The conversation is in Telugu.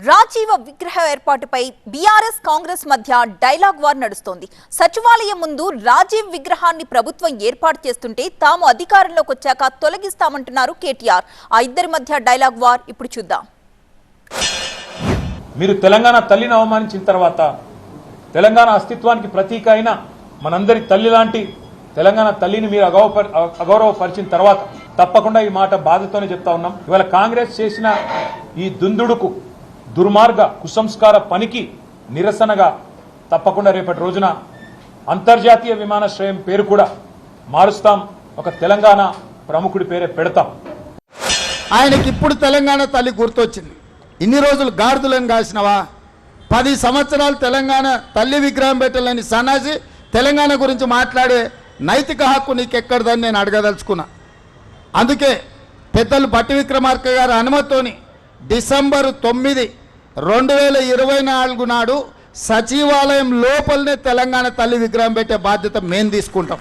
రాజీవ విగ్రహ ఏర్పాటుపై బీఆర్ఎస్ కాంగ్రెస్ మధ్య డైలాగ్ వార్ నడుస్తోంది. సచివాలయం ముందు రాజీవ్ విగ్రహాన్ని ప్రభుత్వం ఏర్పాటు చేస్తుంటే తాము అధికారంలోకి వచ్చాక తొలగిస్తామంటున్నారు కేటీఆర్. ఆ ఇద్దరి మధ్య డైలాగ్ వార్ ఇప్పుడు చూద్దాం. మీరు తెలంగాణ తల్లిని అవమానించిన తర్వాత, తెలంగాణ అస్తిత్వానికి ప్రతీక అయిన మనందరి తల్లి లాంటి తెలంగాణ తల్లిని మీరు అగౌరవపరిచిన తర్వాత తప్పకుండా ఈ మాట బాధతోనే చెప్తా ఉన్నాం. ఇవాళ కాంగ్రెస్ చేసిన ఈ దుందుడుకు, దుర్మార్గ కుసంస్కార పనికి నిరసనగా తప్పకుండా రేపటి రోజున అంతర్జాతీయ విమానాశ్రయం పేరు కూడా మారుస్తాం. ఒక తెలంగాణ ప్రముఖుడి పేరే పెడతాం. ఆయనకి ఇప్పుడు తెలంగాణ తల్లి గుర్తొచ్చింది. ఇన్ని రోజులు గాడిదలను కాసినవా? 10 సంవత్సరాలు తెలంగాణ తల్లి విగ్రహం పెట్టాలని సన్నాసి తెలంగాణ గురించి మాట్లాడే నైతిక హక్కు నీకెక్కడదని నేను అడగదలుచుకున్నా. అందుకే పెద్దలు బట్టి విక్రమార్క గారి అనుమతితోని డిసెంబర్ 9, 2024 నాడు సచివాలయం లోపలనే తెలంగాణ తల్లి విగ్రహం పెట్టే బాధ్యత మేము తీసుకుంటాం.